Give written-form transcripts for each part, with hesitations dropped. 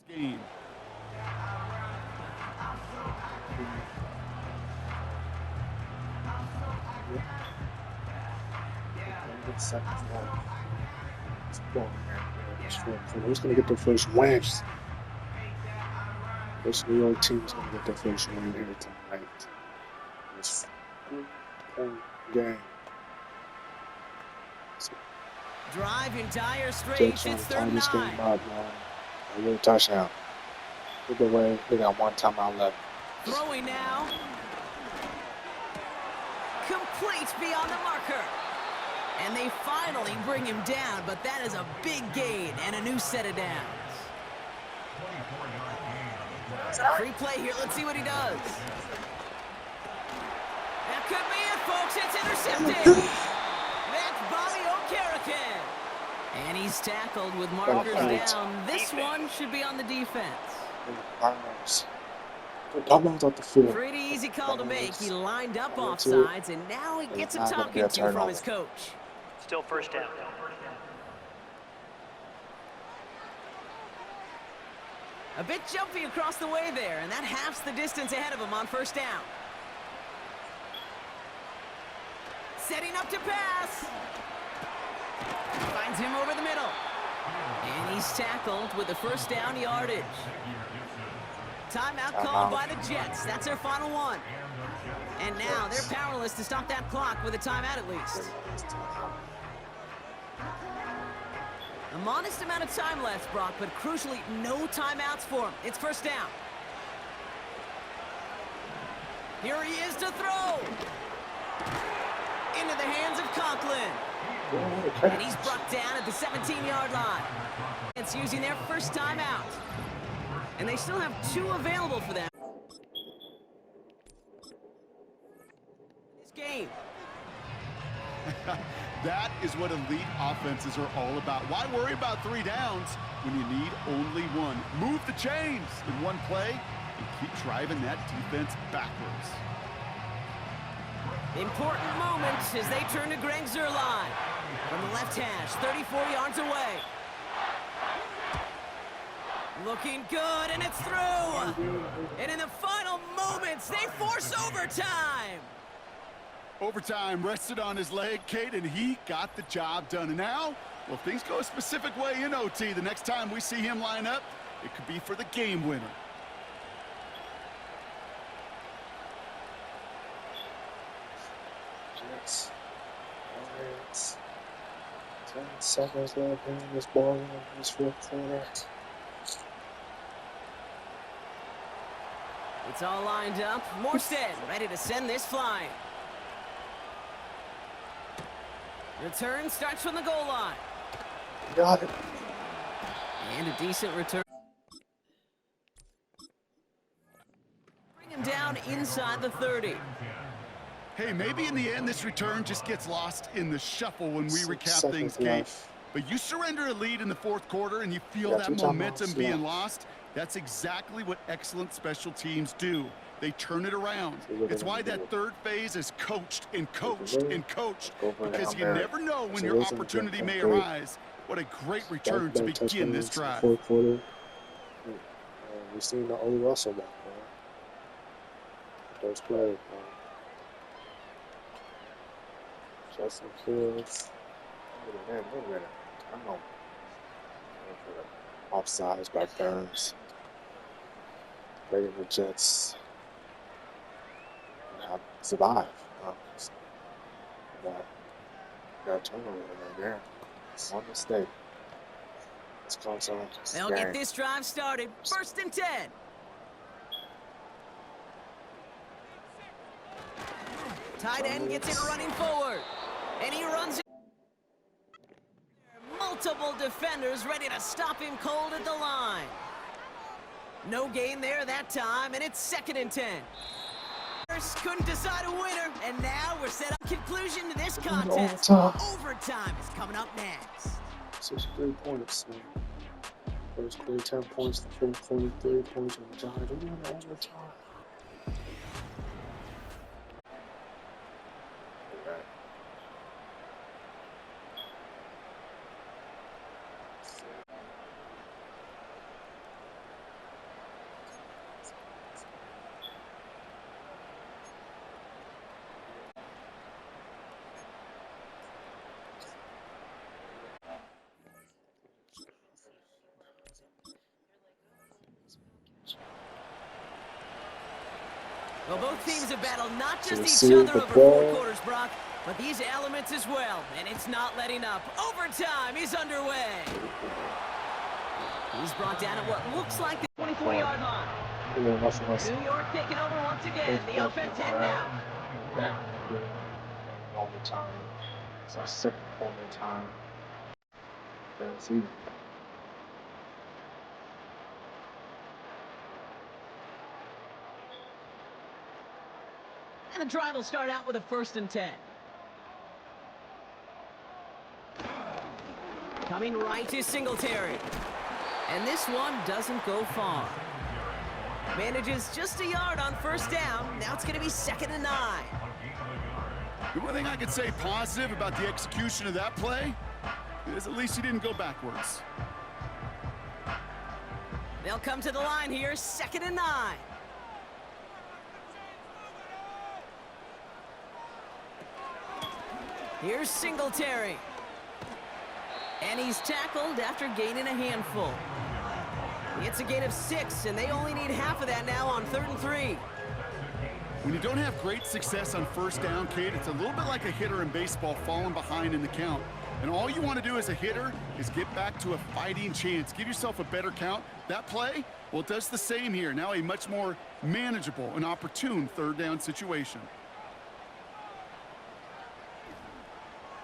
Game. Who's going to get their first win? This New York team is going to get their first win here tonight. This 4-point game. Drive entire straight. Still trying to tie this game up, man. A real touchdown. Either way, they got one timeout left. Throwing now. Complete beyond the marker. And they finally bring him down, but that is a big gain and a new set of downs. Free play here. Let's see what he does. That could be it, folks. It's intercepted. That's Bobby Okereke. And he's tackled with markers down. This one should be on the defense. Doubling off the field. Pretty easy call to make. He lined up offsides, and now he gets a talking to from his coach. Still first down. A bit jumpy across the way there, and that halves the distance ahead of him on first down. Setting up to pass. Finds him over the middle. And he's tackled with the first down yardage. Timeout called by the Jets. That's their final one. And now they're powerless to stop that clock with a timeout at least. A modest amount of time left, Brock, but crucially, no timeouts for him. It's first down. Here he is to throw. Into the hands of Conklin. And he's brought down at the 17-yard line. It's using their first timeout. And they still have 2 available for them. This game. That is what elite offenses are all about. Why worry about 3 downs when you need only one? Move the chains in one play and keep driving that defense backwards. Important moment as they turn to Greg Zuerlein. From the left hash, 34 yards away. Looking good, and it's through. And in the final moments, they force overtime. Overtime rested on his leg, Kate, and he got the job done. And now, well, if things go a specific way in OT, the next time we see him line up, it could be for the game winner. Jets. 10 seconds left in this ball in this fourth quarter. It's all lined up. Morstead ready to send this flying. Return starts from the goal line. Got it. And a decent return. Bring him down inside the 30. Hey, maybe in the end this return just gets lost in the shuffle when we recap things, Kate. But you surrender a lead in the fourth quarter and you feel that momentum being lost. That's exactly what excellent special teams do. They turn it around. It's why that third phase is coached and coached and coached, because you never know when your opportunity may arise. What a great return to begin this drive. Fourth quarter. We've seen the old Russell back, man. Those plays, man. Justin Fields. Wait a minute. I don't know. Offsides by Burns. Begging the Jets to survive. Got a turnover in there. One mistake. Let's call someone. They'll get this drive started. First and 10. Tight end gets it running forward. And he runs it. Multiple defenders ready to stop him cold at the line. No gain there that time, and it's second and 10. Couldn't decide a winner, and now we're set up conclusion to this contest. Overtime is coming up next. 63 points, man. First quarter 10 points, the fourth quarter 30 points, and the Giants are doing overtime. Well, both teams have battled not just each receive other the over ball. 4 quarters, Brock, but these elements as well, and it's not letting up. Overtime is underway. He's brought down at what looks like the 24-yard line. Yeah, nothing else. New York taking over once again. The offense heading out. Overtime. It's our second overtime. That's easy. And the drive will start out with a 1st and 10. Coming right to Singletary. And this one doesn't go far. Manages just a yard on 1st down. Now it's going to be 2nd and 9. The one thing I could say positive about the execution of that play is at least he didn't go backwards. They'll come to the line here, 2nd and 9. Here's Singletary. And he's tackled after gaining a handful. It's a gain of 6, and they only need half of that now on 3rd and 3. When you don't have great success on 1st down, Kate, it's a little bit like a hitter in baseball falling behind in the count. And all you want to do as a hitter is get back to a fighting chance. Give yourself a better count. That play, well, it does the same here. Now a much more manageable and opportune 3rd down situation.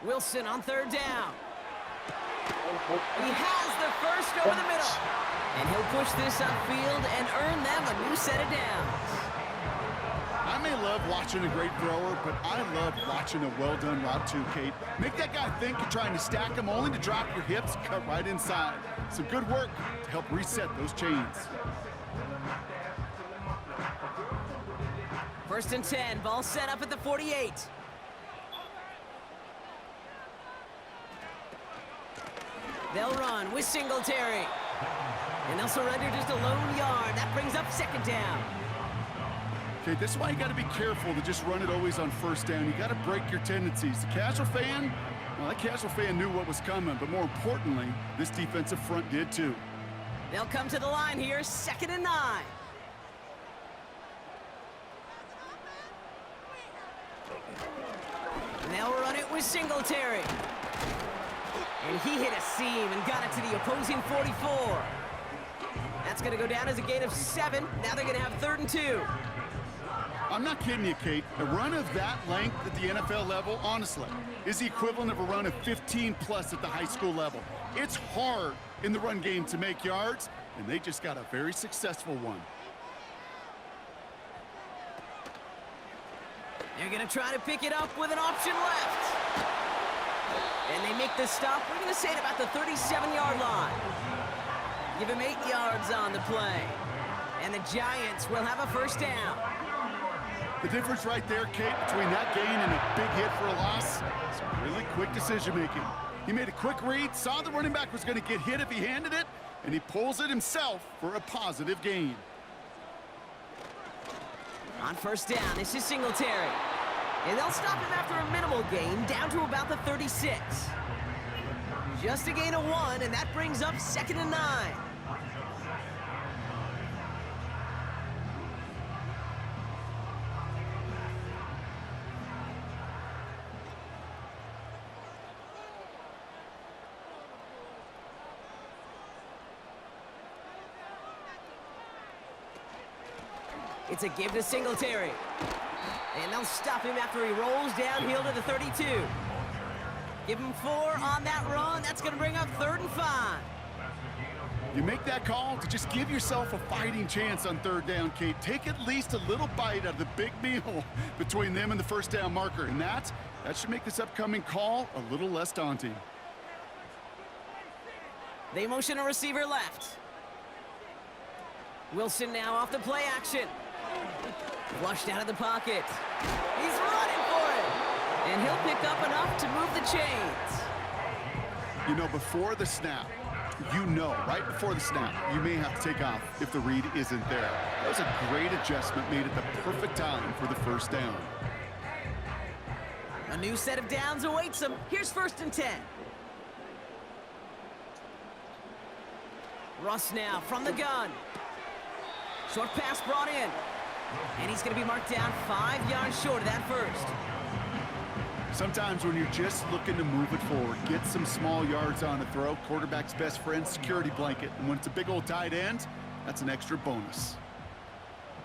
Wilson on 3rd down. He has the first over the middle. And he'll push this upfield and earn them a new set of downs. I may love watching a great thrower, but I love watching a well-done route too, Kate. Make that guy think you're trying to stack him only to drop your hips, cut right inside. Some good work to help reset those chains. 1st and 10, ball set up at the 48. They'll run with Singletary. And they'll surrender just a lone yard. That brings up 2nd down. Okay, this is why you got to be careful to just run it always on 1st down. You got to break your tendencies. The casual fan, well, that casual fan knew what was coming, but more importantly, this defensive front did too. They'll come to the line here, 2nd and 9. And they'll run it with Singletary. And he hit a seam and got it to the opposing 44. That's going to go down as a gain of 7. Now they're going to have 3rd and 2. I'm not kidding you, Kate. A run of that length at the NFL level, honestly, is the equivalent of a run of 15+ at the high school level. It's hard in the run game to make yards, and they just got a very successful one. They're going to try to pick it up with an option left. And they make the stop, we're going to say at about the 37-yard line. Give him 8 yards on the play. And the Giants will have a 1st down. The difference right there, Kate, between that gain and a big hit for a loss is really quick decision-making. He made a quick read, saw the running back was going to get hit if he handed it, and he pulls it himself for a positive gain. On 1st down, this is Singletary. And they'll stop him after a minimal gain, down to about the 36. Just a gain of 1, and that brings up 2nd and 9. It's a give to Singletary. And they'll stop him after he rolls downhill to the 32. Give him 4 on that run. That's going to bring up 3rd and 5. You make that call to just give yourself a fighting chance on 3rd down, Kate. Take at least a little bite out of the big meal between them and the 1st down marker. And that should make this upcoming call a little less daunting. They motion a receiver left. Wilson now off the play action. Flushed out of the pocket. He's running for it. And he'll pick up enough to move the chains. You know, before the snap, right before the snap, you may have to take off if the read isn't there. That was a great adjustment made at the perfect time for the 1st down. A new set of downs awaits him. Here's 1st and 10. Russ now from the gun. Short pass brought in. And he's going to be marked down 5 yards short of that first. Sometimes when you're just looking to move it forward, get some small yards on a throw, quarterback's best friend, security blanket. And when it's a big old tight end, that's an extra bonus.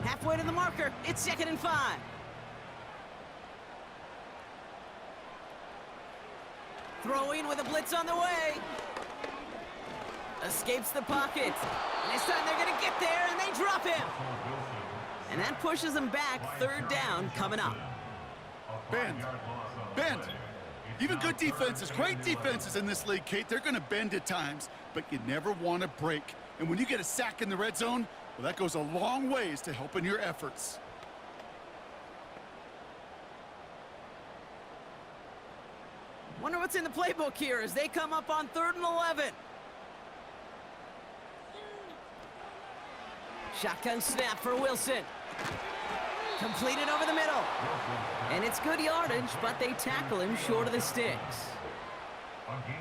Halfway to the marker, it's 2nd and 5. Throwing with a blitz on the way. Escapes the pocket. And this time they're going to get there, and they drop him. And that pushes them back. 3rd down coming up. Bend. Bend. Even good defenses, great defenses in this league, Kate, they're going to bend at times, but you never want to break. And when you get a sack in the red zone, well, that goes a long ways to helping your efforts. Wonder what's in the playbook here as they come up on 3rd and 11. Shotgun snap for Wilson. Completed over the middle. And it's good yardage, but they tackle him short of the sticks.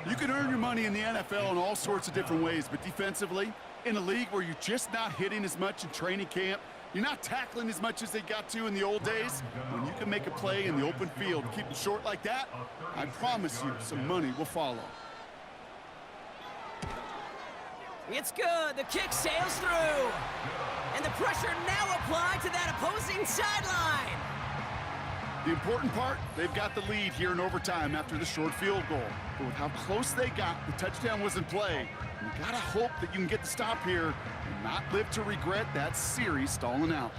You can earn your money in the NFL in all sorts of different ways, but defensively, in a league where you're just not hitting as much in training camp, you're not tackling as much as they got to in the old days, when you can make a play in the open field and keep it short like that, I promise you some money will follow. It's good. The kick sails through. And the pressure now applied to that opposing sideline. The important part, they've got the lead here in overtime after the short field goal. But with how close they got, the touchdown was in play. And you gotta hope that you can get the stop here and not live to regret that series stalling out.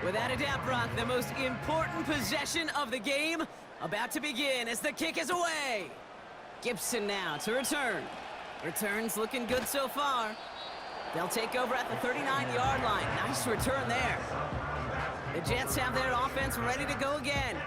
Without a doubt, Brock, the most important possession of the game about to begin as the kick is away. Gibson now to return. Return's looking good so far. They'll take over at the 39-yard line. Nice return there. The Jets have their offense ready to go again.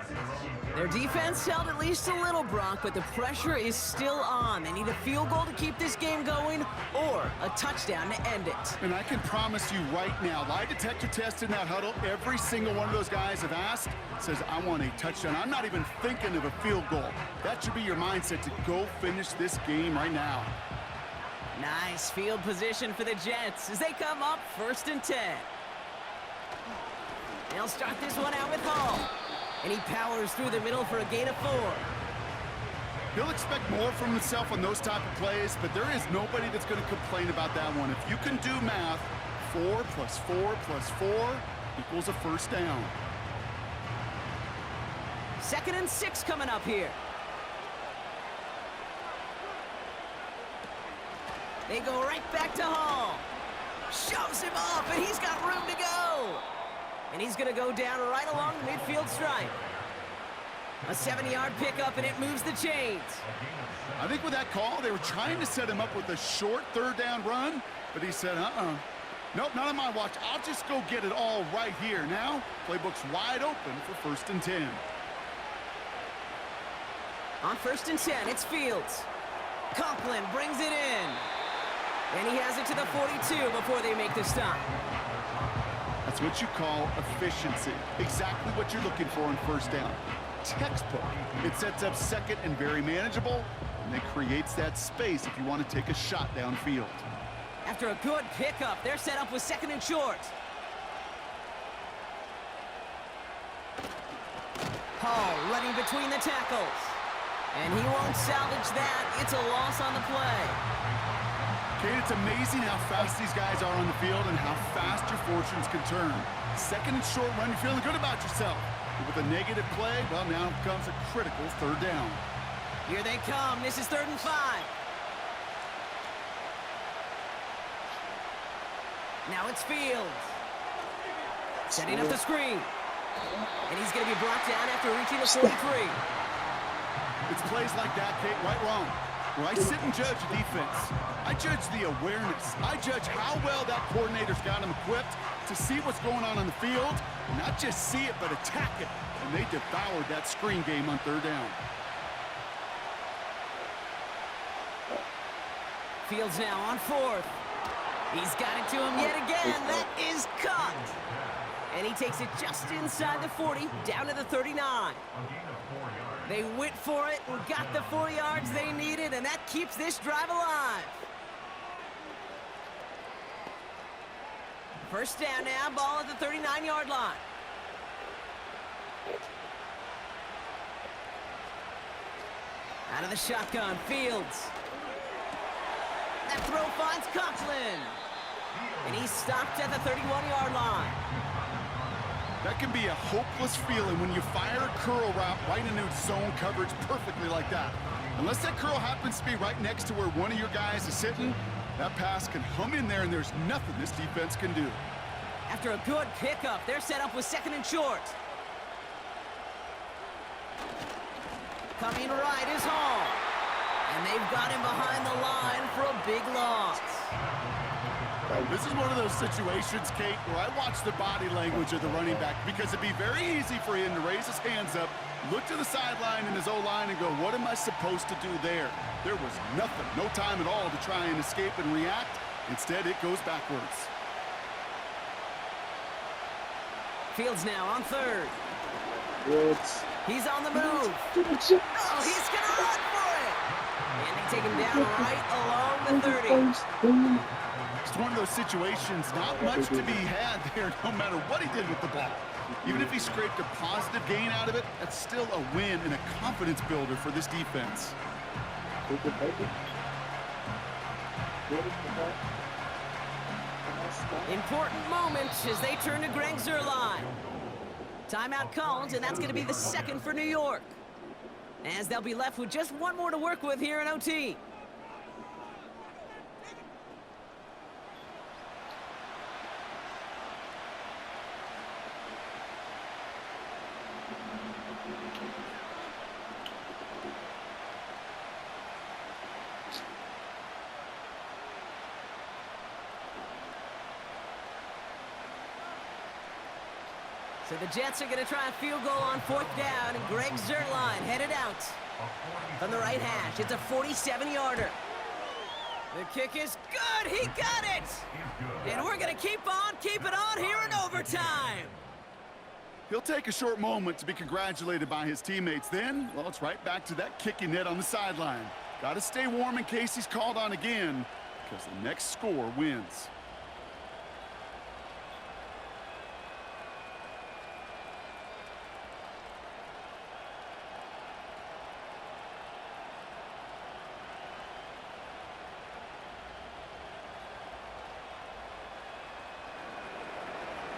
Their defense held at least a little, Brock, but the pressure is still on. They need a field goal to keep this game going or a touchdown to end it. And I can promise you right now, lie detector test in that huddle, every single one of those guys have asked, says, I want a touchdown. I'm not even thinking of a field goal. That should be your mindset to go finish this game right now. Nice field position for the Jets as they come up 1st and 10. They'll start this one out with Hall. And he powers through the middle for a gain of 4. He'll expect more from himself on those type of plays, but there is nobody that's going to complain about that one. If you can do math, 4 plus 4 plus 4 equals a 1st down. 2nd and 6 coming up here. They go right back to Hall. Shoves him off, and he's got room to go. And he's going to go down right along the midfield stripe. A 7-yard pickup, and it moves the chains. I think with that call, they were trying to set him up with a short 3rd down run, but he said, nope, not on my watch. I'll just go get it all right here. Now, playbook's wide open for 1st and 10. On 1st and 10, it's Fields. Conklin brings it in. And he has it to the 42 before they make the stop. That's what you call efficiency. Exactly what you're looking for on 1st down. Textbook. It sets up 2nd and very manageable, and it creates that space if you want to take a shot downfield. After a good pickup, they're set up with 2nd and short. Hall running between the tackles. And he won't salvage that. It's a loss on the play. Kate, it's amazing how fast these guys are on the field and how fast your fortunes can turn. 2nd and short run, you're feeling good about yourself. But with a negative play, well, now comes a critical 3rd down. Here they come. This is 3rd and 5. Now it's Fields. Setting up the screen. And he's going to be brought down after reaching the 43. It's plays like that, Kate, right wrong. Where I sit and judge a defense. I judge the awareness. I judge how well that coordinator's got him equipped to see what's going on the field, and not just see it, but attack it. And they devoured that screen game on 3rd down. Fields now on 4th. He's got it to him yet again. That is caught. And he takes it just inside the 40, down to the 39. They went for it and got the 4 yards they needed, and that keeps this drive alive. First down now, ball at the 39-yard line. Out of the shotgun, Fields. That throw finds Conklin. And he's stopped at the 31-yard line. That can be a hopeless feeling when you fire a curl route right into zone coverage perfectly like that. Unless that curl happens to be right next to where one of your guys is sitting, that pass can hum in there and there's nothing this defense can do. After a good pickup, they're set up with 2nd and short. Coming right is Hall. And they've got him behind the line for a big loss. This is one of those situations, Kate, where I watch the body language of the running back because it'd be very easy for him to raise his hands up, look to the sideline in his O-line and go, what am I supposed to do there? There was nothing, no time at all to try and escape and react. Instead, it goes backwards. Fields now on 3rd. Woods. He's on the move. Oh, he's going to run for it. And they take him down right along the 30. It's one of those situations, not much to be had there no matter what he did with the ball. Even if he scraped a positive gain out of it, that's still a win and a confidence builder for this defense. Important moment as they turn to Greg Zuerlein. Timeout called, and that's going to be the 2nd for New York. As they'll be left with just one more to work with here in OT. So the Jets are going to try a field goal on 4th down, and Greg Zuerlein headed out from the right hash. It's a 47-yarder. The kick is good. He got it. And we're going to keep it on here in overtime. He'll take a short moment to be congratulated by his teammates. Then, well, it's right back to that kicking net on the sideline. Got to stay warm in case he's called on again, because the next score wins.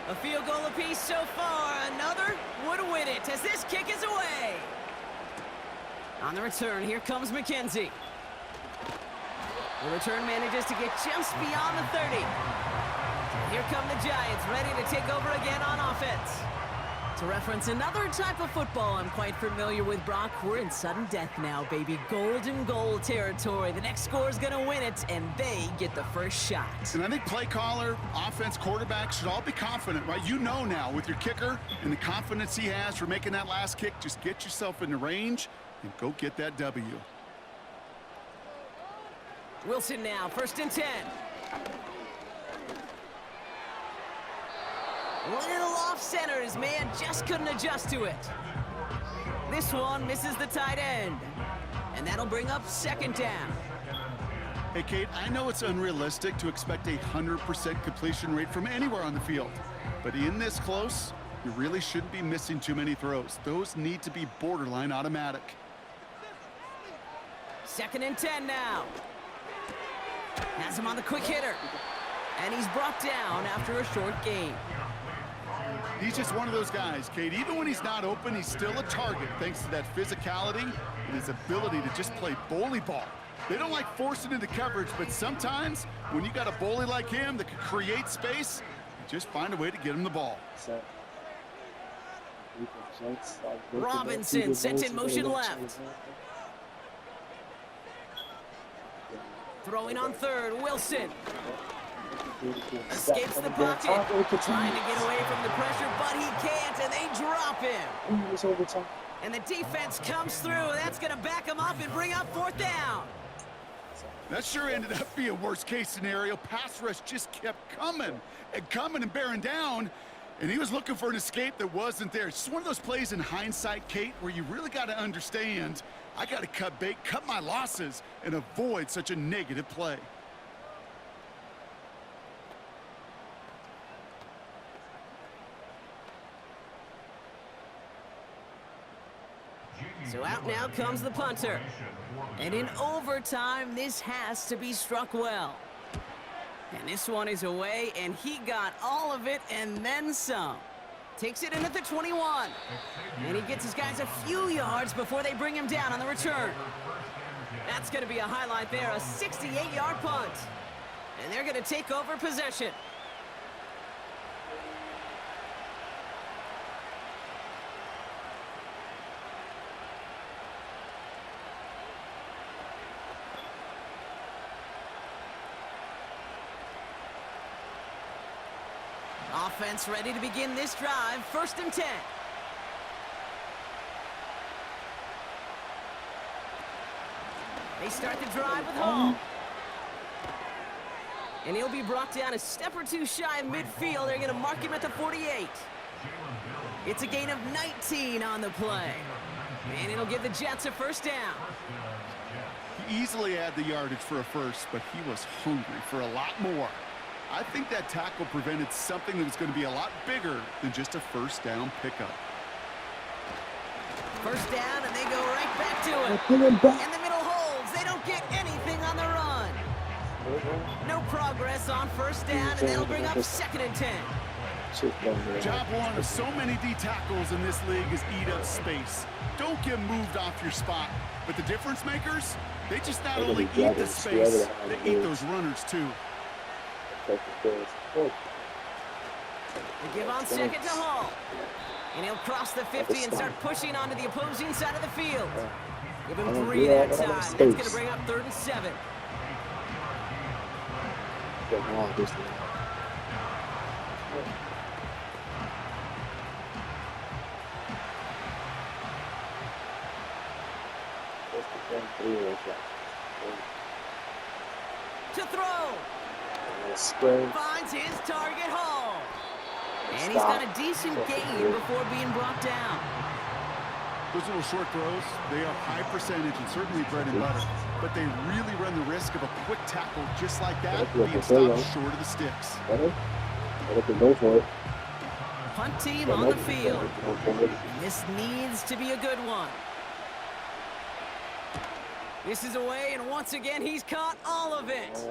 A field goal apiece so far. Another would win it as this kick is away. On the return, here comes McKenzie. The return manages to get just beyond the 30. Here come the Giants, ready to take over again on offense. To reference another type of football I'm quite familiar with, Brock, we're in sudden death now, baby. Golden goal territory. The next score is going to win it, and they get the first shot. And I think play caller, offense, quarterback should all be confident, right? You know now with your kicker and the confidence he has for making that last kick, just get yourself in the range and go get that W. Wilson now, 1st and 10. Little off center, his man just couldn't adjust to it. This one misses the tight end. And that'll bring up 2nd down. Hey, Kate, I know it's unrealistic to expect a 100% completion rate from anywhere on the field. But in this close, you really shouldn't be missing too many throws. Those need to be borderline automatic. 2nd and 10 now. Has him on the quick hitter. And he's brought down after a short gain. He's just one of those guys, Kate. Even when he's not open, he's still a target thanks to that physicality and his ability to just play bully ball. They don't like forcing into coverage, but sometimes when you got a bully like him that can create space, you just find a way to get him the ball. Robinson sent in motion left. Throwing on 3rd, Wilson. Escapes the pocket, trying to get away from the pressure, but he can't, and they drop him. And the defense comes through, and that's going to back him up and bring up 4th down. That sure ended up being a worst-case scenario. Pass rush just kept coming and bearing down, And he was looking for an escape that wasn't there. It's just one of those plays in hindsight, Kate, where you really got to understand, I got to cut bait, cut my losses, and avoid such a negative play. So out now comes the punter. And in overtime, this has to be struck well. And this one is away, and he got all of it and then some. Takes it in at the 21. And he gets his guys a few yards before they bring him down on the return. That's going to be a highlight there, a 68-yard punt. And they're going to take over possession. Offense ready to begin this drive. 1st and 10. They start the drive with Hall. And he'll be brought down a step or two shy of midfield. They're going to mark him at the 48. It's a gain of 19 on the play. And it'll give the Jets a 1st down. He easily had the yardage for a first, but he was hungry for a lot more. I think that tackle prevented something that was going to be a lot bigger than just a 1st down pickup. 1st down, and they go right back to it. And the middle holds. They don't get anything on the run. No progress on 1st down, and that'll bring up 2nd and 10. Job one of so many D tackles in this league is eat up space. Don't get moved off your spot. But the difference makers, they just not only eat the space, they eat those runners too. They give on 2nd to Hall. And he'll cross the 50 and start pushing onto the opposing side of the field. Give him 3 that time. That's going to bring up 3rd and 7. To throw. Finds his target, Hall. And he's got a decent gain before being brought down. Those little short throws, they are high percentage and certainly bread and butter. But they really run the risk of a quick tackle just like that being stopped short of the sticks. Go for it. Punt team on the field. This needs to be a good one. This is away, and once again, he's caught all of it.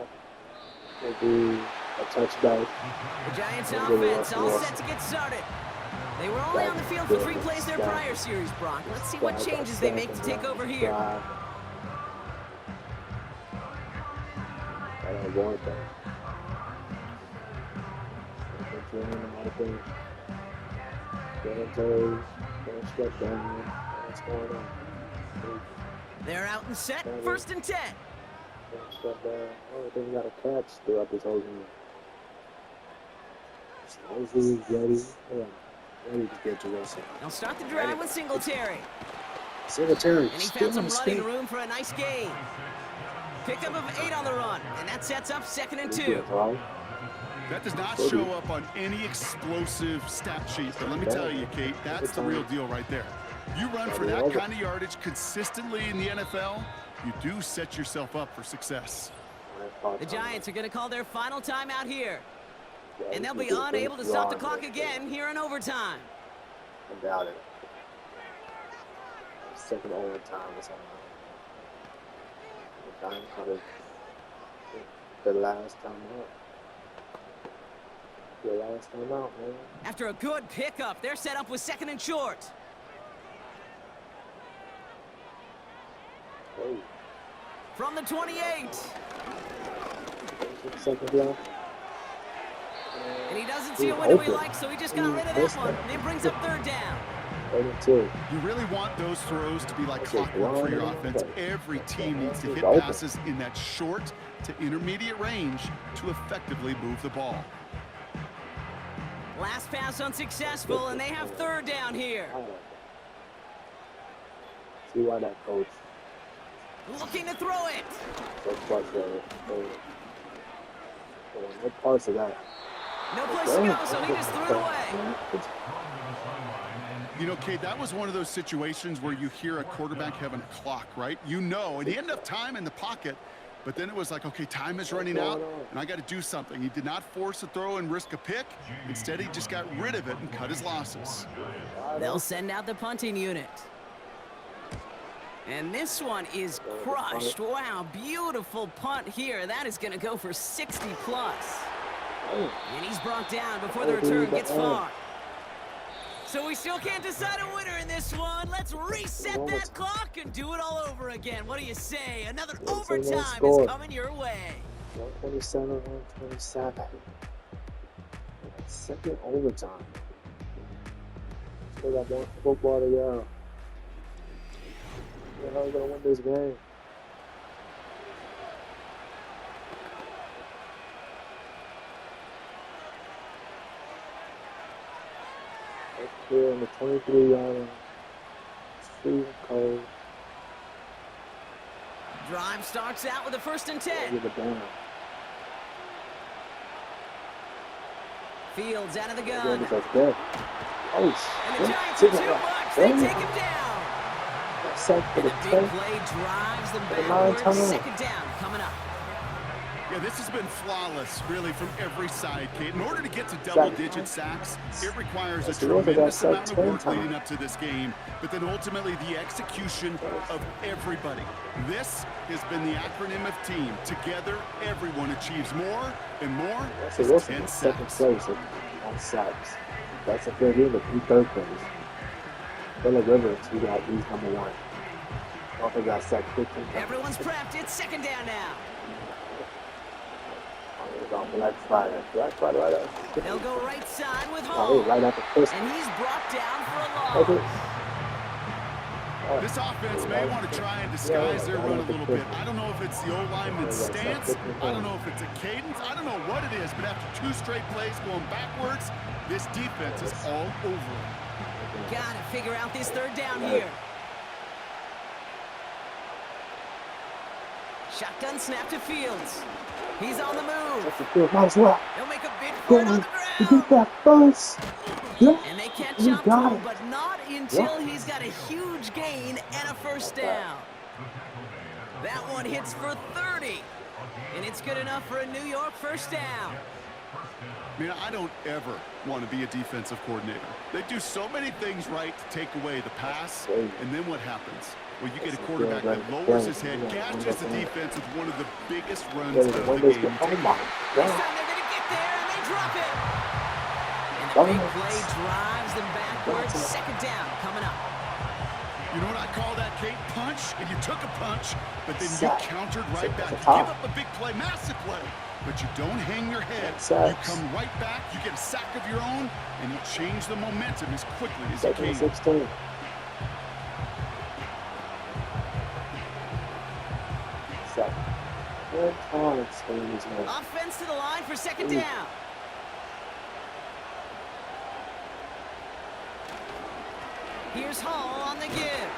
Will be a touchdown. The Giants offense all set to get started. They were only on the field for 3 plays their prior series, Brock. Let's see what changes they make to take over here. I don't want that. They're out and set. 1st and 10. Only thing you got to catch throughout this whole game. Ready to get to Wilson. They'll start the drive with Singletary. Singletary. And he found some running room for a nice gain. Pickup of 8 on the run, and that sets up 2nd and 2. That does not show up on any explosive stat sheet, but let me tell you, Kate, that's the real deal right there. You run for that kind of yardage consistently in the NFL, you do set yourself up for success. The Giants are going to call their final timeout here. And they'll be unable to stop the clock again here in overtime. I doubt it. 2nd overtime or something. The Giants got it the last time out. The last time out, man. After a good pickup, they're set up with 2nd and short. Hey. From the 28. 2nd down. And he doesn't see a window he likes, so he just got rid of that one. And it brings up 3rd down. 32. You really want those throws to be like clockwork for your offense. Every team needs to hit passes in that short to intermediate range to effectively move the ball. Last pass unsuccessful, and they have 3rd down here. See why that coach. Looking to throw it. No parts of that. No place to go, so he just threw it away. You know, Kate, that was one of those situations where you hear a quarterback having a clock, right? You know, and he had enough time in the pocket, but then it was like, okay, time is running out, and I got to do something. He did not force a throw and risk a pick. Instead, he just got rid of it and cut his losses. They'll send out the punting unit. And this one is crushed. Wow, beautiful punt here. That is going to go for 60 plus. And he's brought down before the return gets far. So we still can't decide a winner in this one. Let's reset that clock and do it all over again. What do you say? Another overtime is coming your way. 127, 127. Second overtime. Still got one football to go. How are we going to win this game? Up here in the 23-yard line. Freezing cold. Drive starts out with a 1st and 10. Get it down. Fields out of the gun. Oh, and the Giants are too much. They take him down. And the big play drives them backwards. 2nd down coming up. Yeah, this has been flawless, really, from every side, Kate. In order to get to double-digit sacks, it requires a tremendous amount of work leading up to this game, but then ultimately the execution of everybody. This has been the acronym of team. Together, everyone achieves more and more. That's 10 sacks. Second place on sacks. That's a good deal, but 3rd place. Phillip Rivers, he's number 1. Also got sacked 15 times. Everyone's prepped. It's 2nd down now. On Black Friday right up. They'll go right side with Hall. Right after first. And he's brought down for a loss. This offense may want to try and disguise their run a little bit. I don't know if it's the O-lineman's stance. I don't know if it's a cadence. I don't know what it is, but after 2 straight plays going backwards, this defense is all over it. Gotta figure out this 3rd down here. Shotgun snap to Fields. He's on the move. Might as well. He'll make a big for it on the He ground. did that first. Yeah. And they catch up to him, but not until he's got a huge gain and a 1st down. That one hits for 30. And it's good enough for a New York 1st down. I mean, I don't ever want to be a defensive coordinator. They do so many things right to take away the pass, and then what happens? Well, you get a quarterback that lowers his head, gashes the defense with one of the biggest runs of the game. This time they're going to get there, and they drop it. And the big play drives them backwards. 2nd down coming up. You know what I call that, Kate? Punch, and you took a punch, but then you countered right back. You give up a big play, massive play, but you don't hang your head. You come right back, you get a sack of your own, and you change the momentum as quickly as you can. 16. Offense to the line for 2nd down. Here's Hall on the give.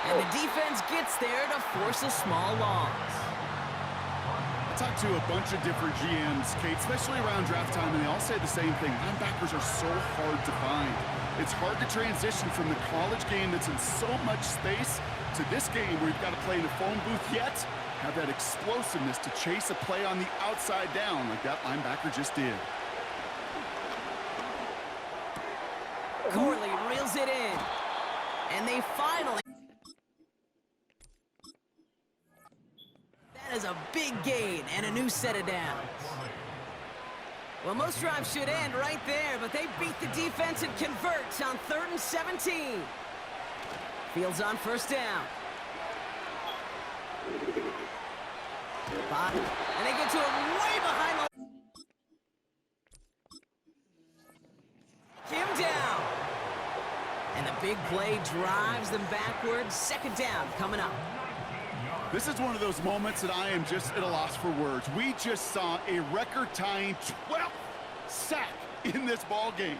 And the defense gets there to force a small loss. I talked to a bunch of different GMs, Kate, especially around draft time, and they all say the same thing. Linebackers are so hard to find. It's hard to transition from the college game that's in so much space to this game where you've got to play in a phone booth, yet have that explosiveness to chase a play on the outside down like that linebacker just did. Corley reels it in. And they finally... That is a big gain and a new set of downs. Well, most drives should end right there, but they beat the defense and convert on 3rd and 17. Fields on 1st down. And they get to him way behind the... Him down. And the big play drives them backwards. 2nd down coming up. This is one of those moments that I am just at a loss for words. We just saw a record-tying 12th sack in this ball game.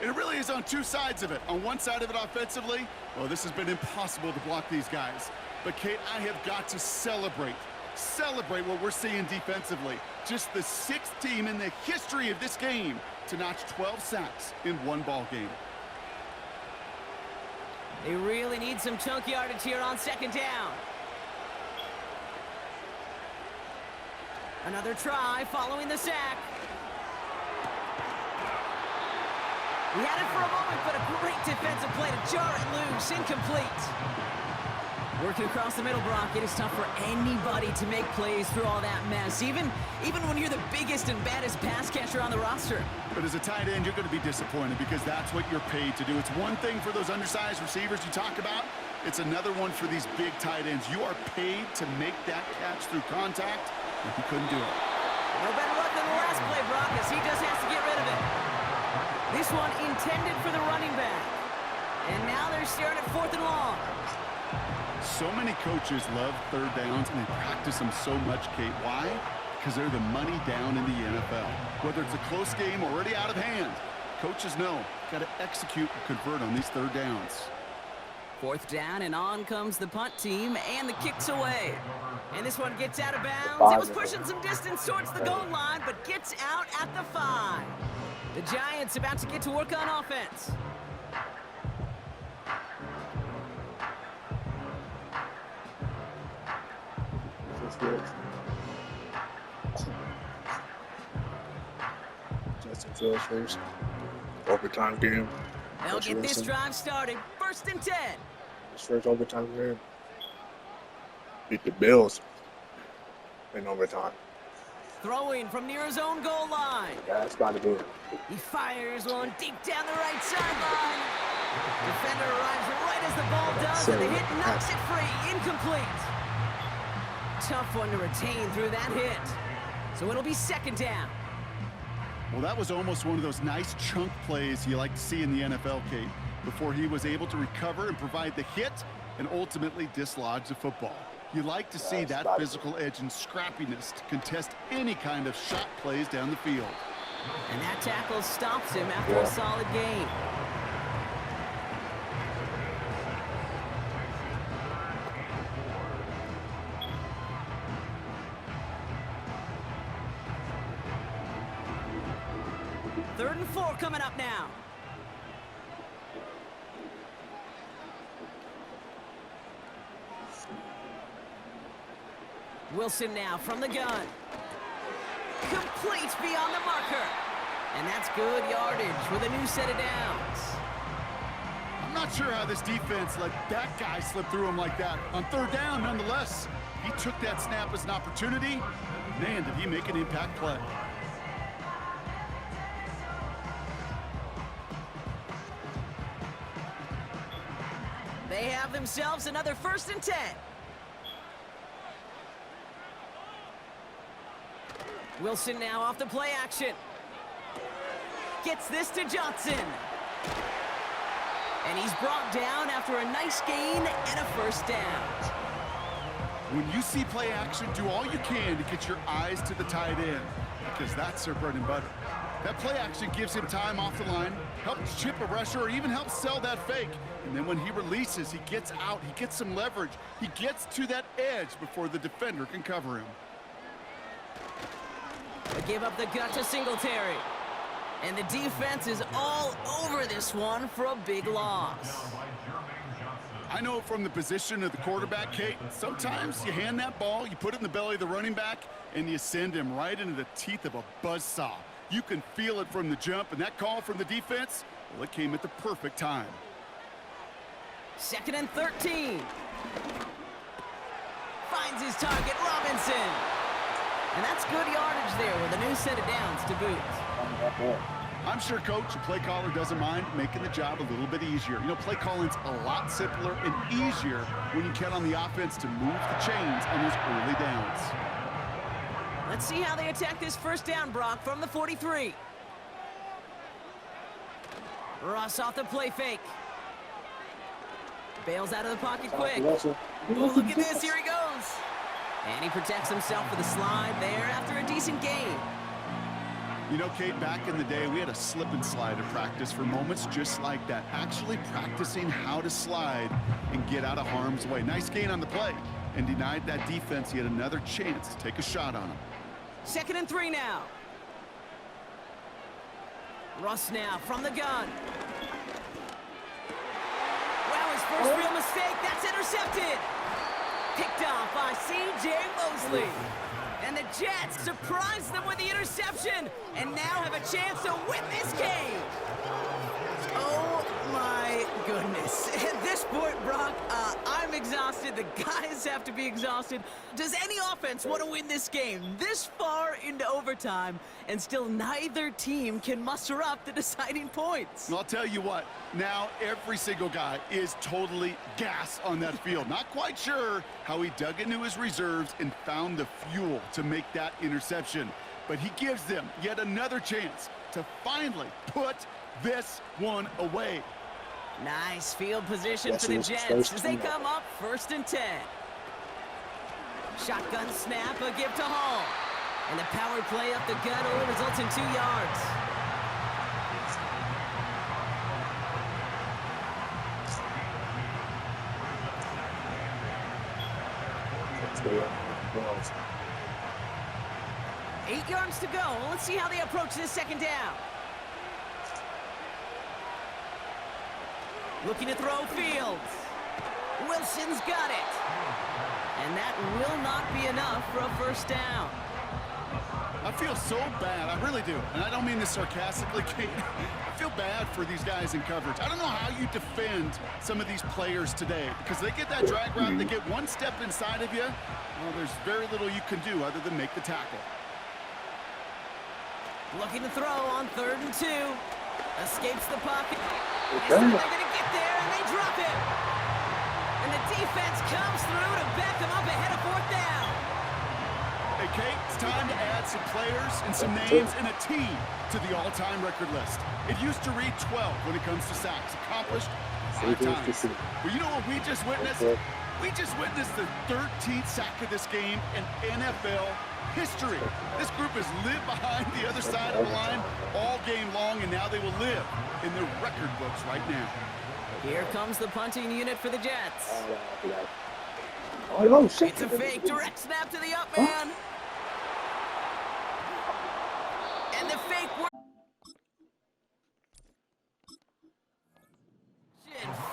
And it really is on 2 sides of it. On one side of it offensively, well, this has been impossible to block these guys. But, Kate, I have got to celebrate Celebrate what we're seeing defensively. Just the 6th team in the history of this game to notch 12 sacks in one ball game. They really need some chunk yardage here on 2nd down. Another try following the sack. He had it for a moment, but a great defensive play to jar it loose. Incomplete. Working across the middle, Brock, it is tough for anybody to make plays through all that mess, even when you're the biggest and baddest pass catcher on the roster. But as a tight end, you're going to be disappointed because that's what you're paid to do. It's one thing for those undersized receivers you talk about. It's another one for these big tight ends. You are paid to make that catch through contact, and he couldn't do it. No better luck than the last play, Brock, as he just has to get rid of it. This one intended for the running back. And now they're staring at 4th and long. So many coaches love 3rd downs, and they practice them so much, Kate. Why? Because they're the money down in the NFL. Whether it's a close game or already out of hand, coaches know, got to execute and convert on these 3rd downs. 4th down, and on comes the punt team, and the kick's away. And this one gets out of bounds. It was pushing some distance towards the goal line, but gets out at the 5. The Giants about to get to work on offense. Justin Fields first. Overtime game. They'll get this drive started. 1st and 10. His first overtime game. Beat the Bills in overtime. Throwing from near his own goal line. Yeah, that's got to be it. He fires one deep down the right sideline. Defender arrives right as the ball does, and the hit knocks it free. Incomplete. Tough one to retain through that hit. So it'll be 2nd down. Well, that was almost one of those nice chunk plays you like to see in the NFL, Kate, before he was able to recover and provide the hit and ultimately dislodge the football. You like to see that physical edge and scrappiness to contest any kind of shot plays down the field. And that tackle stops him after a solid gain. Third and 4 coming up now. Wilson now from the gun. Complete beyond the marker. And that's good yardage with a new set of downs. I'm not sure how this defense let that guy slip through him like that. On 3rd down, nonetheless, he took that snap as an opportunity. Man, did he make an impact play. They have themselves another 1st and 10. Wilson now off the play action. Gets this to Johnson. And he's brought down after a nice gain and a 1st down. When you see play action, do all you can to get your eyes to the tight end, because that's their bread and butter. That play action gives him time off the line, helps chip a rusher, or even helps sell that fake. And then when he releases, he gets out, he gets some leverage. He gets to that edge before the defender can cover him. They give up the gut to Singletary. And the defense is all over this one for a big loss. I know from the position of the quarterback, Kate, sometimes you hand that ball, you put it in the belly of the running back, and you send him right into the teeth of a buzzsaw. You can feel it from the jump, and that call from the defense, well, it came at the perfect time. 2nd and 13. Finds his target, Robinson. And that's good yardage there with a new set of downs to boot. I'm sure coach and play caller doesn't mind making the job a little bit easier. You know, play calling's a lot simpler and easier when you count on the offense to move the chains on those early downs. Let's see how they attack this 1st down, Brock, from the 43. Ross off the play fake. Bails out of the pocket quick. Oh, look at this. Here he goes. And he protects himself with a slide there after a decent gain. You know, Kate, back in the day, we had a slip and slide at practice for moments just like that. Actually practicing how to slide and get out of harm's way. Nice gain on the play. and denied that defense yet another chance to take a shot on him. 2nd and 3 now. Russ now from the gun. Wow, his first real mistake. That's intercepted. Picked off by C.J. Mosley. And the Jets surprise them with the interception and now have a chance to win this game. Oh, my goodness. At this point, Brock, I'm exhausted. The guys have to be exhausted. Does any offense want to win this game this far into overtime and still neither team can muster up the deciding points? And I'll tell you what, now every single guy is totally gassed on that field. Not quite sure how he dug into his reserves and found the fuel to make that interception. But he gives them yet another chance to finally put this one away. Nice field position for the Jets as they come up 1st and 10. Shotgun snap, a give to Hall. And the power play up the gut only results in 2 yards. Balls. 8 yards to go. Let's see how they approach this 2nd down. Looking to throw Fields. Wilson's got it. And that will not be enough for a 1st down. I feel so bad, I really do. And I don't mean this sarcastically, Kate. I feel bad for these guys in coverage. I don't know how you defend some of these players today because they get that drag route, they get one step inside of you. Well, there's very little you can do other than make the tackle. Looking to throw on 3rd and 2. Escapes the pocket. Okay. They're going to get there, and they drop it. And the defense comes through to back them up ahead of 4th down. Hey, Kate, it's time to add some players and some names and a team to the all-time record list. It used to read 12 when it comes to sacks, accomplished 5 times. But you know what we just witnessed? We just witnessed the 13th sack of this game in NFL history. This group has lived behind the other side of the line all game long, and now they will live in the record books right now. Here comes the punting unit for the Jets. Oh, shit. It's a fake direct snap to the up man. And the fake work.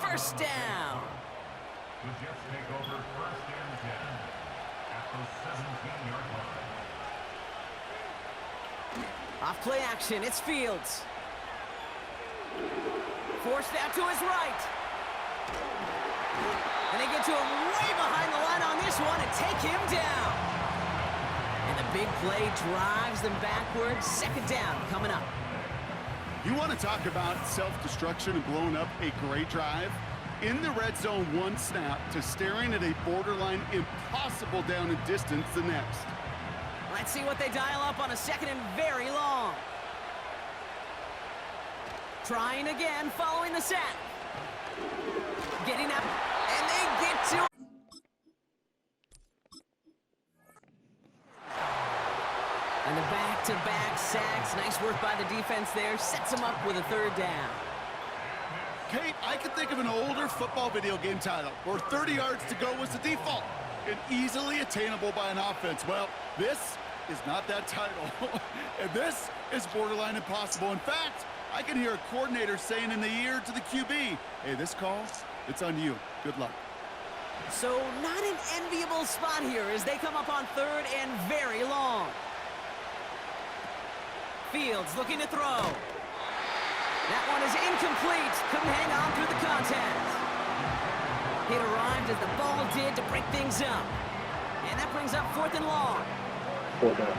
1st down. The Jets take over 1st and 10 at the 17-yard line. Off play action, it's Fields. Forced out to his right. And they get to him way behind the line on this one and take him down. And the big play drives them backwards. 2nd down coming up. You want to talk about self-destruction and blowing up a great drive? In the red zone, 1 snap to staring at a borderline impossible down and distance the next. Let's see what they dial up on a 2nd and very long. Trying again, following the sack. Getting up, and they get to... And the back-to-back sacks. Nice work by the defense there. Sets them up with a 3rd down. Kate, I can think of an older football video game title where 30 yards to go was the default and easily attainable by an offense. Well, this is not that title. And this is borderline impossible. In fact, I can hear a coordinator saying in the ear to the QB, hey, this call, it's on you. Good luck. So not an enviable spot here as they come up on 3rd and very long. Fields looking to throw. That one is incomplete. Couldn't hang on through the contact. It arrived as the ball did to break things up. And that brings up 4th and long.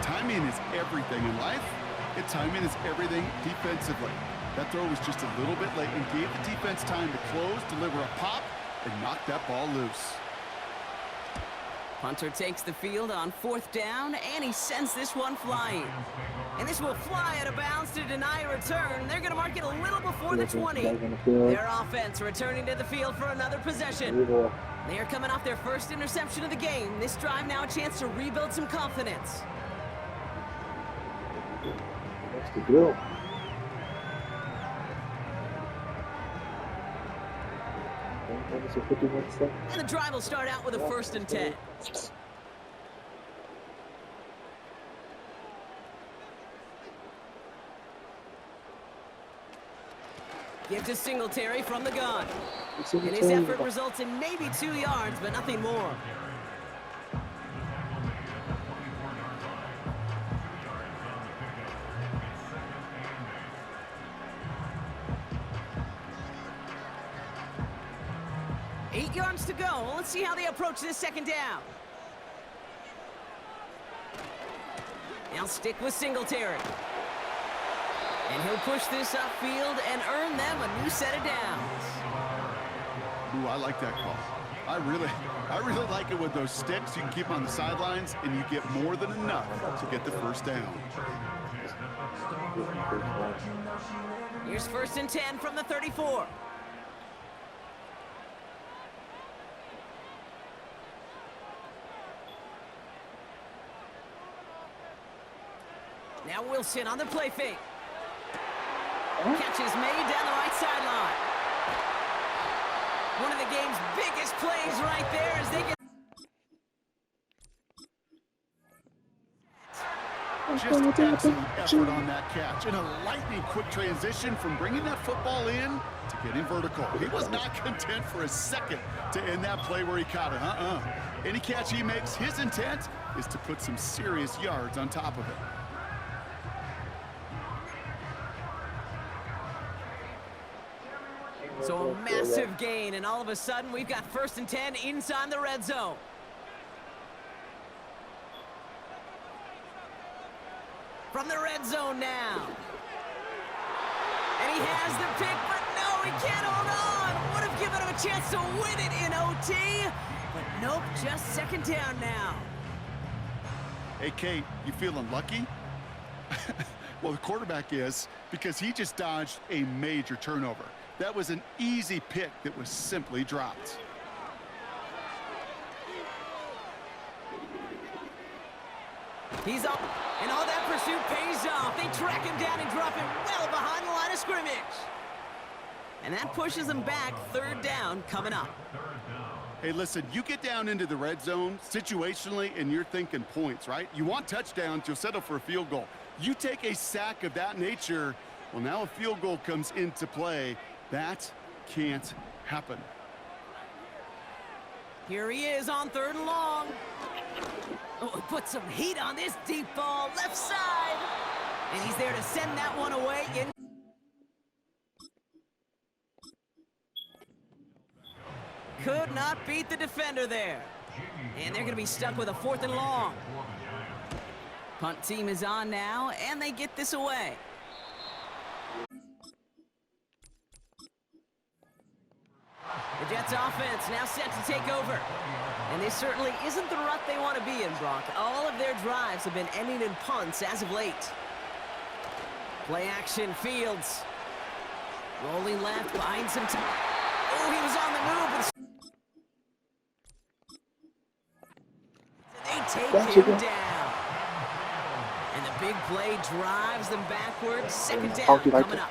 Timing is everything in life. And timing is everything defensively. That throw was just a little bit late and gave the defense time to close, deliver a pop, and knock that ball loose. Punter takes the field on 4th down, and he sends this one flying. And this will fly out of bounds to deny a return. They're going to mark it a little before the 20. Their offense returning to the field for another possession. They are coming off their 1st interception of the game. This drive now a chance to rebuild some confidence. That's the drill. Almost a 51 seconds. And the drive will start out with a 1st and 10. Give to Singletary from the gun. And his effort results in maybe 2 yards, but nothing more. Eight yards to go. Let's see how they approach this 2nd down. Now stick with Singletary. And he'll push this upfield and earn them a new set of downs. Ooh, I like that call. I really like it with those sticks. You can keep on the sidelines, and you get more than enough to get the 1st down. Here's 1st and 10 from the 34. Now Wilson on the play fake. Catch is made down the right sideline. One of the game's biggest plays right there as they get... Just absolute effort on that catch. And a lightning quick transition from bringing that football in to getting vertical. He was not content for a second to end that play where he caught it. Any catch he makes, his intent is to put some serious yards on top of it. So a massive gain, and all of a sudden we've got 1st and 10 inside the red zone. From the red zone now. And he has the pick, but no, he can't hold on. Would have given him a chance to win it in OT, but nope, just 2nd down now. Hey, Kate, you feeling lucky? Well, the quarterback is, because he just dodged a major turnover. That was an easy pick that was simply dropped. He's up, and all that pursuit pays off. They track him down and drop him well behind the line of scrimmage. And that pushes them back. 3rd down coming up. Hey, listen, you get down into the red zone situationally, and you're thinking points, right? You want touchdowns, you'll settle for a field goal. You take a sack of that nature, well, now a field goal comes into play. That can't happen. Here he is on 3rd and long. Oh, put some heat on this deep ball, left side. And he's there to send that one away. Could not beat the defender there. And they're going to be stuck with a 4th and long. Punt team is on now, and they get this away. The Jets offense now set to take over. And this certainly isn't the rut they want to be in, Brock. All of their drives have been ending in punts as of late. Play action, Fields. Rolling left, behind some time. Oh, he was on the move. They take him down. And the big play drives them backwards. 2nd down coming up.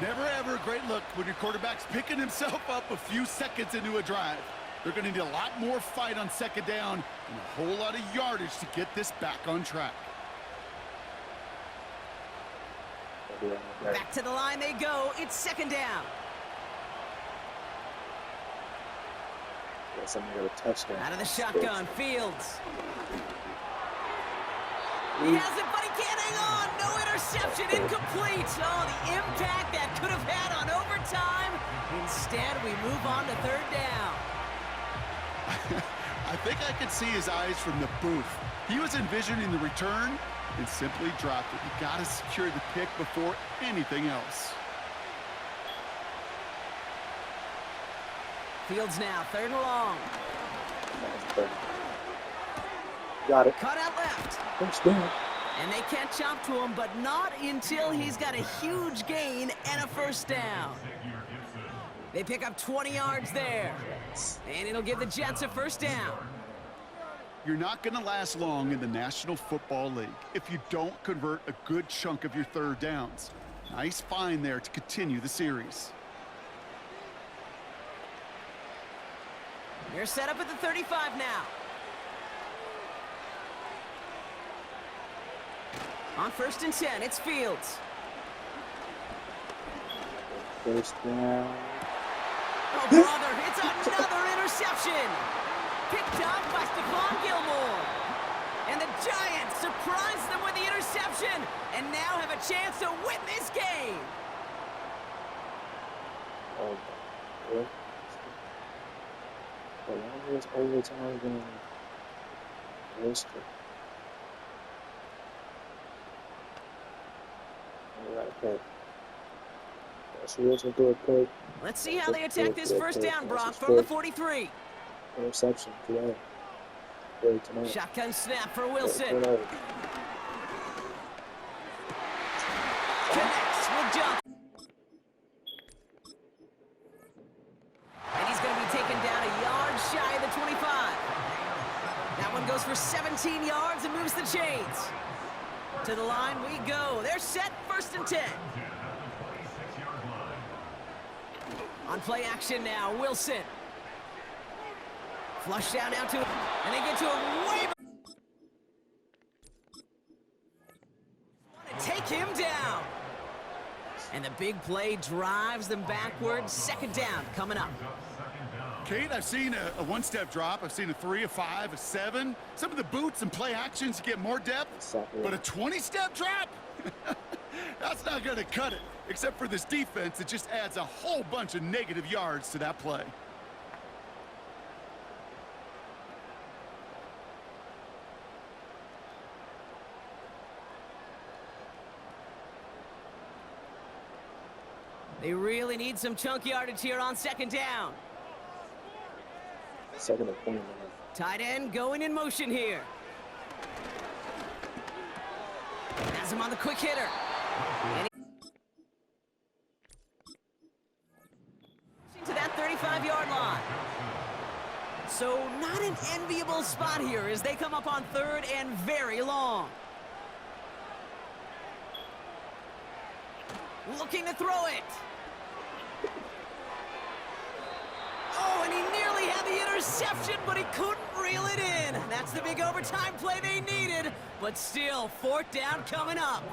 Never ever a great look when your quarterback's picking himself up a few seconds into a drive. They're going to need a lot more fight on 2nd down and a whole lot of yardage to get this back on track. Back to the line they go. It's 2nd down. Somebody got a touchdown. Out of the shotgun, Fields. He has it, but he can't hang on. No interception, incomplete. Oh, the impact that could have had on overtime. Instead, we move on to 3rd down. I think I could see his eyes from the booth. He was envisioning the return and simply dropped it. You got to secure the pick before anything else. Fields now, 3rd and long. Got it. Cut out left. First down. And they catch up to him, but not until he's got a huge gain and a 1st down. They pick up 20 yards there. And it'll give the Jets a 1st down. You're not going to last long in the National Football League if you don't convert a good chunk of your 3rd downs. Nice find there to continue the series. You're set up at the 35 now. On 1st and 10, it's Fields. First down. Oh, brother, it's another interception. Picked up by Stephon Gilmore. And the Giants surprise them with the interception and now have a chance to win this game. Oh, my God. The longest overtime game in history. All right, okay. We'll do it quick. Let's see how they attack this first down, Brock, from the 43. Interception today. Tonight. Shotgun snap for Wilson. Connects with Jump. And he's going to be taken down a yard shy of the 25. That one goes for 17 yards and moves the chains. To the line we go. They're set, 1st and 10. On play action now, Wilson. Flush down now to, and they get to a wave. Take him down. And the big play drives them backwards. 2nd down coming up. Kate, I've seen a one-step drop. I've seen a 3, a 5, a 7. Some of the boots and play actions get more depth. But a 20-step drop? That's not going to cut it. Except for this defense, it just adds a whole bunch of negative yards to that play. They really need some chunk yardage here on 2nd down. 2nd and 20. Tight end going in motion here. Has him on the quick hitter. And to that 35-yard line. So not an enviable spot here as they come up on 3rd and very long. Looking to throw it. Oh, and he nearly had the interception, but he couldn't reel it in. That's the big overtime play they needed, but still, 4th down coming up.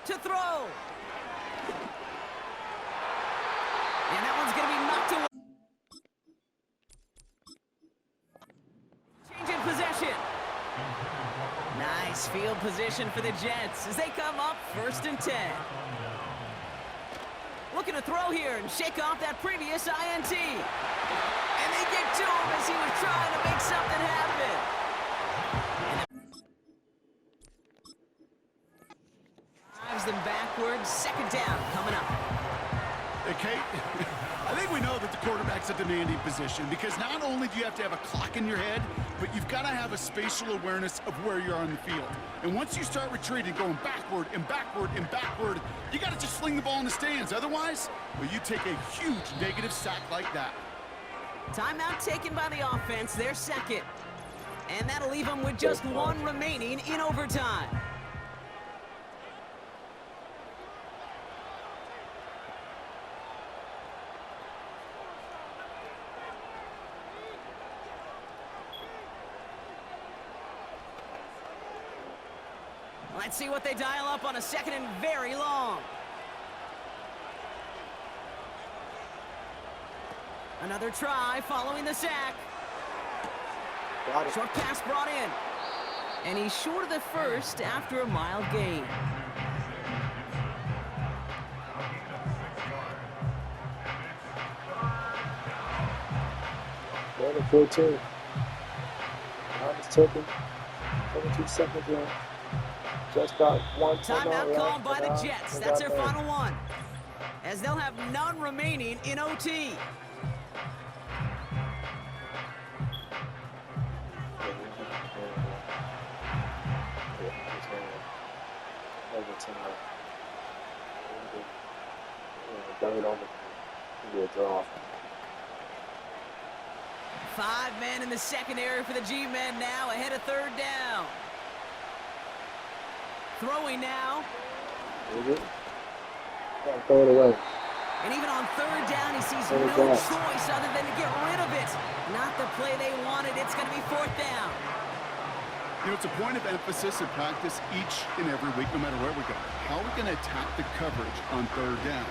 To throw. And that one's going to be knocked away. Change in possession. Nice field position for the Jets as they come up 1st and 10. Looking to throw here and shake off that previous INT. And they get to him as he was trying to make something happen. Drives them backwards. 2nd down coming up. Hey, Kate, I think we know that the quarterback's a demanding position because not only do you have to have a clock in your head, but you've got to have a spatial awareness of where you are on the field. And once you start retreating, going backward and backward and backward, you got to just fling the ball in the stands. Otherwise, well, you take a huge negative sack like that. Timeout taken by the offense, their 2nd. And that'll leave them with just 1 remaining in overtime. Let's see what they dial up on a 2nd and very long. Another try following the sack. Short pass brought in. And he's short of the 1st after a mild gain. Third and 14. Time is ticking. 22 seconds left. Just got one timeout called by the Jets. That's their final one, as they'll have none remaining in OT. Five men in the secondary for the G-men now, ahead of 3rd down. Throwing now. Throw it away. And even on third down, he sees Third no down. choice other than to get rid of it. Not the play they wanted. It's going to be fourth down. You know, it's a point of emphasis in practice each and every week, no matter where we go. How are we going to attack the coverage on third down?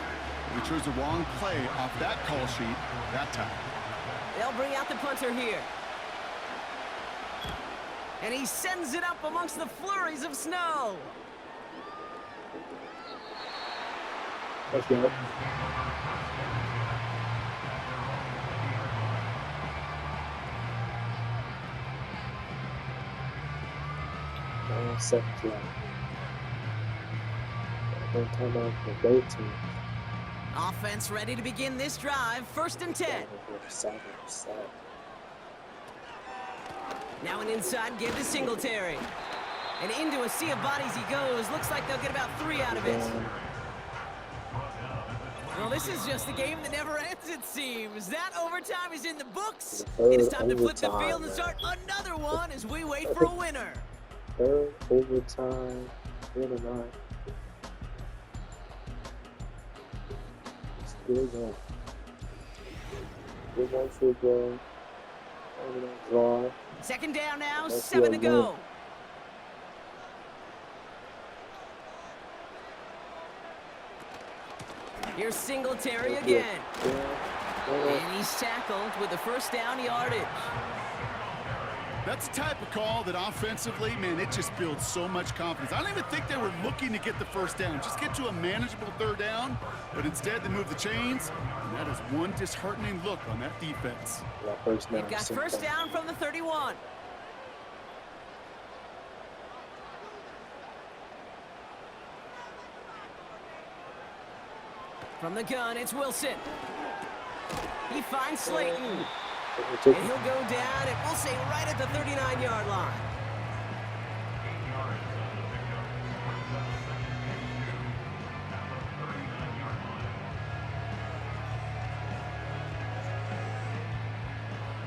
We chose the wrong play off that call sheet that time. They'll bring out the punter here. And he sends it up amongst the flurries of snow. Let's go. Second play. No timeout for both teams. Offense ready to begin this drive. First and 10. Now an inside give to Singletary. And into a sea of bodies he goes. Looks like they'll get about 3 out of it. Well, this is just a game that never ends, it seems. That overtime is in the books. It is time to flip the field and start another one as we wait for a winner. Third overtime, win or not. Still going. Good one for goal. Draw. Second down now, Let's 7 to go. go. Here's Singletary again. And he's tackled with the first down yardage. That's the type of call that offensively, man, it just builds so much confidence. I don't even think they were looking to get the first down. Just get to a manageable third down, but instead they move the chains, and that is one disheartening look on that defense. They've got first down from the 31. From the gun, it's Wilson. He finds Slayton. And he'll go down, and we'll say right at the 39-yard line.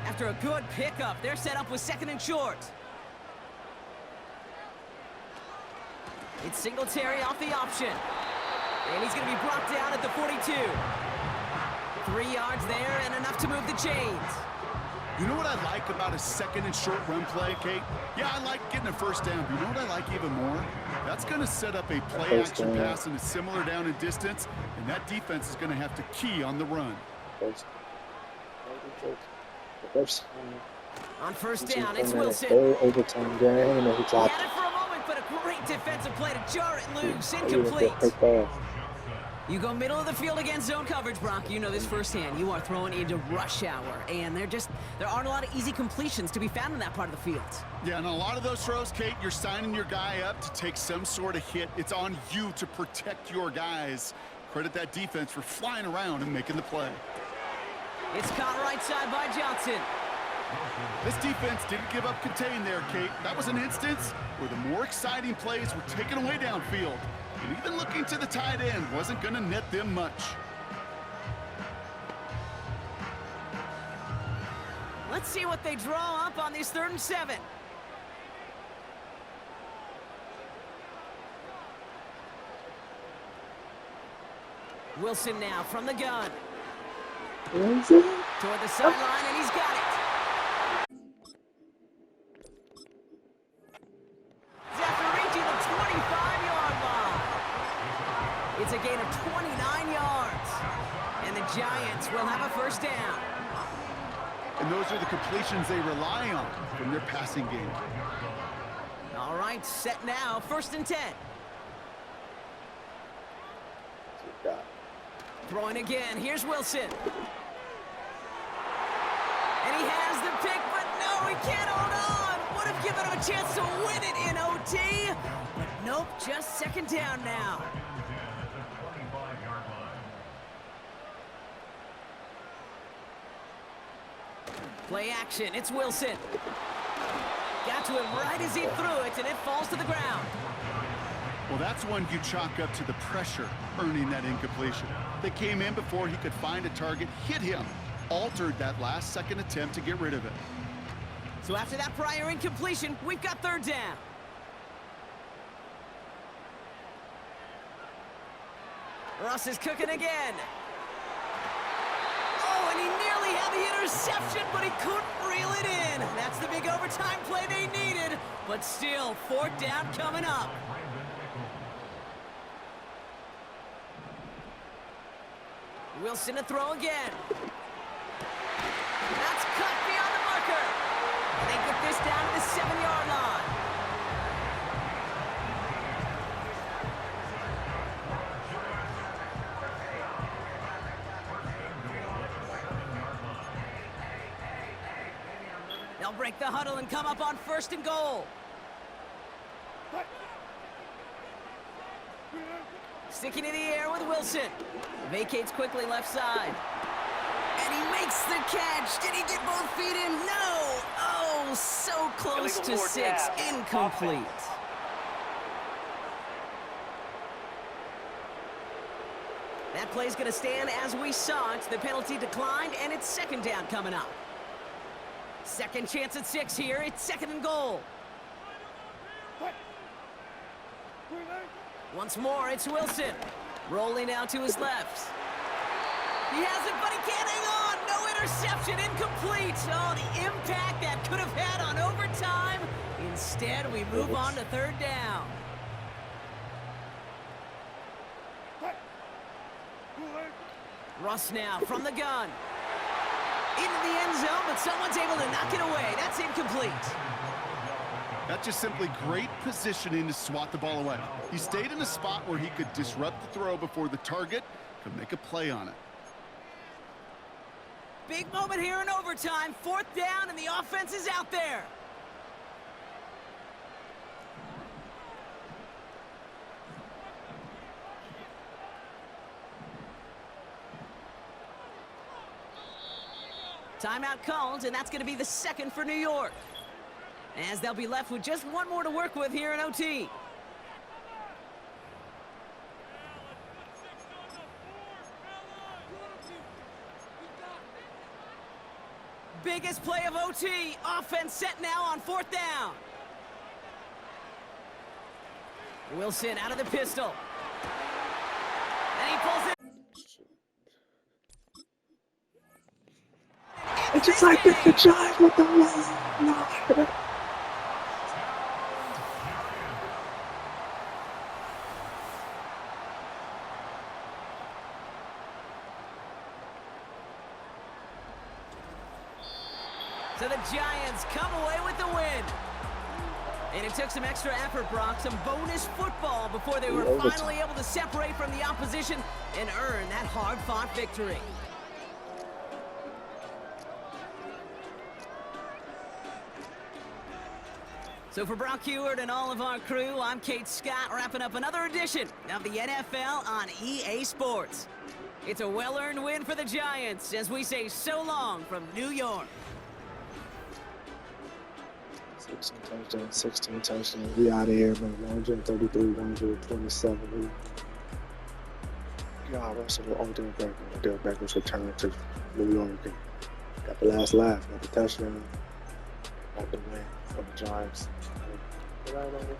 After a good pickup, they're set up with second and short. It's Singletary off the option. And he's going to be brought down at the 42. 3 yards there and enough to move the chains. You know what I like about a second and short run play, Kate? Yeah, I like getting a first down, but you know what I like even more? That's going to set up a play action pass in a similar down and distance, and that defense is going to have to key on the run. On first down, it's Wilson. Overtime game. He had it for a moment, but a great defensive play to jar it loose. Incomplete. You go middle of the field against zone coverage, Brock. You know this firsthand. You are throwing into rush hour, and there aren't a lot of easy completions to be found in that part of the field. Yeah, and a lot of those throws, Kate, you're signing your guy up to take some sort of hit. It's on you to protect your guys. Credit that defense for flying around and making the play. It's caught right side by Johnson. This defense didn't give up contain there, Kate. That was an instance where the more exciting plays were taken away downfield. And even looking to the tight end wasn't going to net them much. Let's see what they draw up on this 3rd and 7. Wilson now from the gun. Toward the sideline, and he's got it. After reaching the 25-yard line. It's a gain of 29 yards. And the Giants will have a first down. And those are the completions they rely on from their passing game. All right, set now, 1st and 10. Throwing again, here's Wilson. And he has the pick, but no, he can't hold on. Would have given him a chance to win it in OT. But nope, just second down now. Play action, it's Wilson. Got to him right as he threw it, and it falls to the ground. Well, that's one you chalk up to the pressure earning that incompletion. They came in before he could find a target, hit him, altered that last-second attempt to get rid of it. So after that prior incompletion, we've got 3rd down. Russ is cooking again. and he nearly had the interception, but he couldn't reel it in. That's the big overtime play they needed, but still, 4th down coming up. Wilson to throw again. That's cut beyond the marker. And they get this down to the 7-yard line. They'll break the huddle and come up on 1st and goal. Sticking in the air with Wilson. Vacates quickly left side. And he makes the catch. Did he get both feet in? No! Oh, so close to 6. Incomplete. That play's going to stand as we saw it. The penalty declined, and it's 2nd down coming up. Second chance at 6 here. It's 2nd and goal. Once more, it's Wilson. Rolling out to his left. He has it, but he can't hang on. No interception, incomplete. Oh, the impact that could have had on overtime. Instead, we move on to 3rd down. Russ now from the gun. Into the end zone, but someone's able to knock it away. That's incomplete. That's just simply great positioning to swat the ball away. He stayed in a spot where he could disrupt the throw before the target could make a play on it. Big moment here in overtime. 4th down, and the offense is out there. Timeout called, and that's going to be the 2nd for New York, as they'll be left with just 1 more to work with here in OT. Biggest play of OT. Offense set now on 4th down. Wilson out of the pistol. And he pulls it. It's just like the jive with the line. So the Giants come away with the win. And it took some extra effort, Brock, some bonus football before they were finally able to separate from the opposition and earn that hard-fought victory. So for Brock Heward and all of our crew, I'm Kate Scott, wrapping up another edition of the NFL on EA Sports. It's a well-earned win for the Giants as we say so long from New York. 16 touchdowns, 16 touchdowns. We out of here, man. 133, 127. God, Russell, Odell Beckham's return to New York. Got the last laugh, got the touchdown. Got the win from the Giants. Right on.